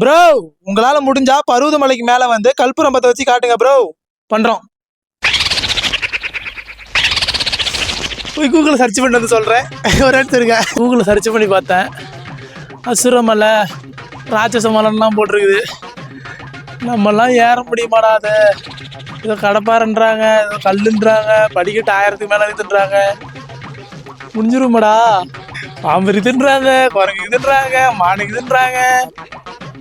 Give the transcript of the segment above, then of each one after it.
Bro உங்களால முடிஞ்சா பருவதமலைக்கு மேல வந்து கற்பூரம் பத்த வச்சு காட்டுங்க ப்ரோ. பண்றோம். போய் கூகுளில் சர்ச் பண்ணி வந்து சொல்கிறேன். ஒரு இடத்து இருக்க கூகுளில் சர்ச் பண்ணி பார்த்தேன். அசுரமலை ராட்சச மலைலாம் போட்டிருக்குது. நம்மெல்லாம் ஏற முடியுமாடாது. ஏதோ கடப்பாருன்றாங்க, ஏதோ கல்லுன்றாங்க, படிக்கட்டு 1000க்கு மேலே இருக்குன்றாங்க. முடிஞ்சிருமாடா. பாம்பு இருக்குன்றாங்க, குரங்கு இருக்குன்றாங்க, மானு இருக்குன்றாங்க,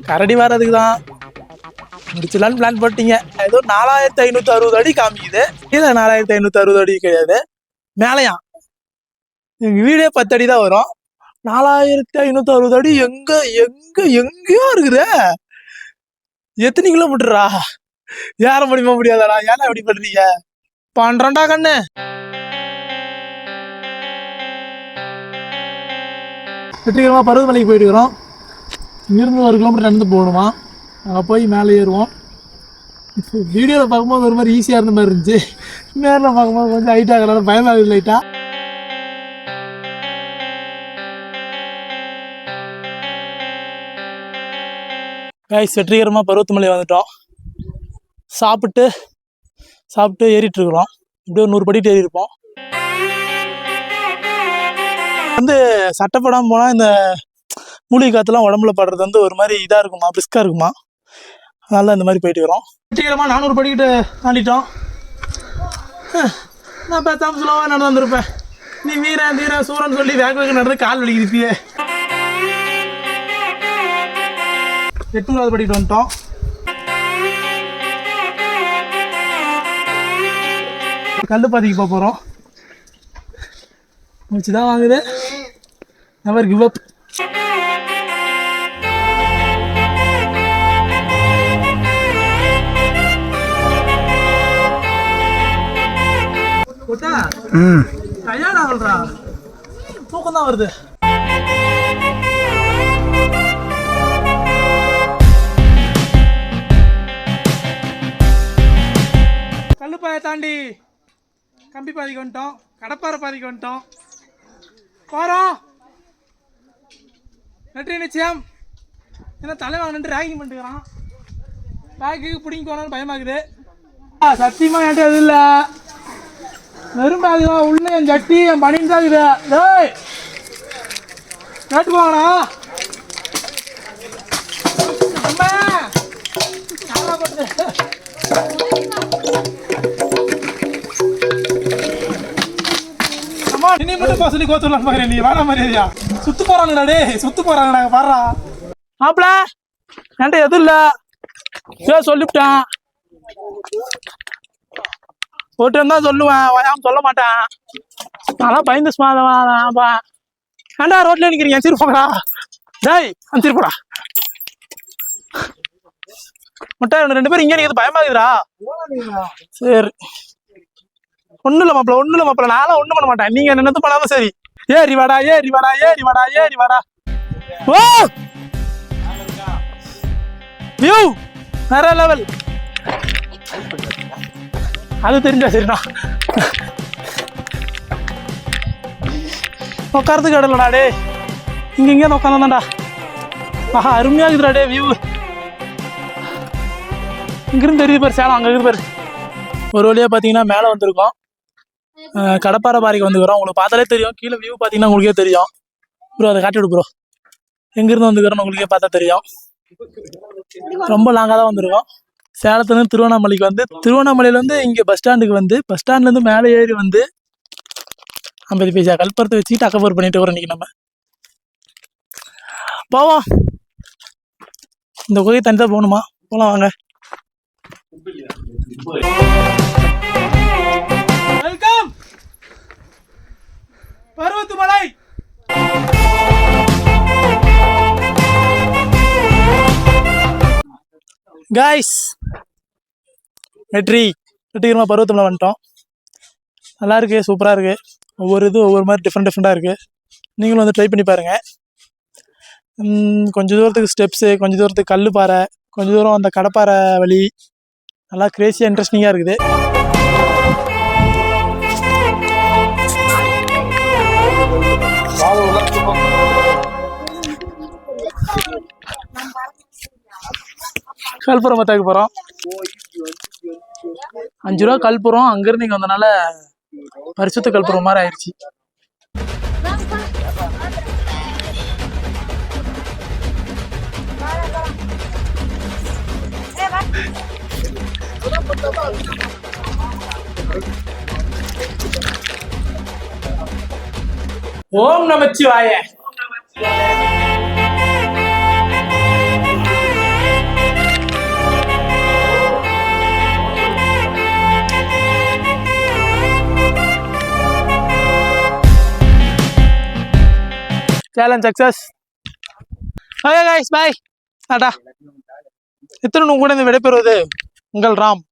கரடி வர்றதுக்கு தான் முடிச்சலான்னு பிளான் போட்டீங்க. ஏதோ 4560 அடி காமிக்குது. இல்லை 4560 அடி கிடையாது, மேலையா எங்கள் வீடே 10 அடி தான் வரும். 4560 அடி எங்க எங்க எங்கேயோ இருக்குது. எத்தனை கிலோமீட்டரா? ஏற முடியுமா முடியாதாடா? ஏன்னா எப்படி பண்றீங்க? பண்றோம்டா கண்ணு. வெற்றிகரமாக பருவதமலைக்கு போயிட்டு இருக்கிறோம். இங்கிருந்து 1 கிலோமீட்டர் நடந்து போகணுமா. அங்கே போய் மேலே ஏறுவோம். வீடியோவில் பார்க்கும்போது ஒரு மாதிரி ஈஸியாக இருந்த மாதிரி இருந்துச்சு. நேரில் பார்க்கும்போது கொஞ்சம் ஹைட்டாக இருக்கிறாங்க, பயமாகுது லைட்டாக. கைஸ் வெற்றிகரமாக பருவதமலை வந்துட்டோம். சாப்பிட்டு ஏறிட்டு இருக்கிறோம். இப்படியே ஒரு 100 படிட்டு ஏறி இருப்போம். வந்து சட்டப்படாமல் போனால் இந்த மூலிகை காற்றுலாம் உடம்புல படுறது வந்து ஒரு மாதிரி இதாக இருக்குமா, பிரிஸ்காக இருக்குமா. அதனால இந்த மாதிரி போயிட்டு இருக்கிறோம். வெற்றிகரமாக 400 படிக்கிட்டு தாண்டிட்டோம். நான் பேசாமல் ஸ்லோவாக நடந்து வந்திருப்பேன். நீ வீர சூரன் சொல்லி வேக நடந்து கால் வலிக்குது. 800 படிக்கிட்டு வந்துட்டோம். கல் பாதிக்கு போக போகிறோம். முடிச்சுதான் வாங்குது. Never give up. தூக்கம் தான் வருது. கல்லுப்பாயை தாண்டி கம்பி பாதிக்கு வந்துட்டோம். கடப்பாறை பாதிக்கு வந்துட்டோம். போகிறோம். வெற்றி நிச்சயம். ஏன்னா தலைவன் நின்று ரேகிங் பண்ணிட்டுக்கிறான். பேக்கு பிடிங்கி போனாலும் பயமாகுது. சத்தியமாக என்கிட்ட அது இல்லை. வெறும் பேக்கு தான். உள்ள என் ஜட்டி என் பனின்னு தான் இருக்குது. டேய் கேட்டு போங்கண்ணா. அம்மா நல்லா போட்டு இனி மட்டும் பசலி கோத்துலாம் பாரு. நீ வேணா மாதிரியா சுத்து போறாங்கடா. டே சுத்து போறாங்கடா. பாடுறா மாப்பிள என்கிட்ட எதுவும் இல்லை. சொல்லிவிட்டேன். போட்டு இருந்தா சொல்லுவேன், வயாம சொல்ல மாட்டேன். நான் பயந்து சும்மா ஏண்டா ரோட்ல நிக்கிறீங்க? அனுப்பிச்சு போங்கடா. டேய் அனுப்பிச்சு போடா. முட்டை 2 பேரும் இங்கே நிற்கிறது பயமாகுதுடா. சரி ஒன்றும் இல்லை மாப்பிள்ள, நானும் ஒன்றும் பண்ண மாட்டேன். நீங்க நினைத்து பண்ணாம சரி. ஏறி வாடா. ஓ வியூ வேற லெவல். அது தெரிஞ்சா சரிண்ணா. உட்காரத்துக்கு இடம்லடா. டே இங்கே உட்காந்தாண்டா. ஆஹா அருமையாக இருக்குதுடா. டே வியூ இங்கிருந்து தெரியுது பாரு. சேலம் அங்கே இருக்குது பாரு. ஒரு வழியாக பார்த்தீங்கன்னா மேலே வந்திருக்கோம். கடப்பாறை பாறைக்கு வந்துக்கிறோம். உங்களுக்கு பார்த்தாலே தெரியும். கீழே வியூ பார்த்தீங்கன்னா உங்களுக்கே தெரியும் ப்ரோ. அதை காட்டி விடு ப்ரோ. எங்கேருந்து வந்துக்கிறோன்னு உங்களுக்கே பார்த்தா தெரியும். ரொம்ப லாங்காக தான் வந்திருக்கோம். சேலத்துலேருந்து திருவண்ணாமலைக்கு வந்து திருவண்ணாமலையிலேருந்து இங்கே பஸ் ஸ்டாண்டுக்கு வந்து பஸ் ஸ்டாண்ட்லேருந்து மேலே ஏறி வந்து 50 பைசா கல்புரத்தை வச்சுக்கிட்டு அக்கப்புறம் பண்ணிட்டு வரோம். இன்றைக்கி நம்ம போவோம். இந்த கோயில் தனி தான் போகணுமா? போகலாம் வாங்க. வெல்கம் பருவதமலை. கைஸ் வெற்றிகரமாக பருவதமலை வந்துட்டோம். நல்லா இருக்கு, சூப்பராக இருக்கு. ஒவ்வொரு மாதிரி டிஃப்ரெண்ட்டாக இருக்கு. நீங்களும் வந்து ட்ரை பண்ணி பாருங்க. கொஞ்சம் தூரத்துக்கு ஸ்டெப்ஸு, கொஞ்சம் தூரத்துக்கு கல் பாறை, கொஞ்சம் தூரம் அந்த கடப்பாறை வழி நல்லா கிரேசியாக இன்ட்ரெஸ்டிங்காக இருக்குது. கல்புரம் பத்தாக்கு போகிறோம். 5 ரூபா கல்புரம். அங்கேருந்து இங்கே வந்தனால பரிசுத்த கல்புரம் மாதிரி ஆயிடுச்சு. ஓம் நமச்சிவாய. Challenge success. Okay guys, bye. டாடா. இத்தனை கூட இந்த விடைபெறுவது உங்கள் ராம்.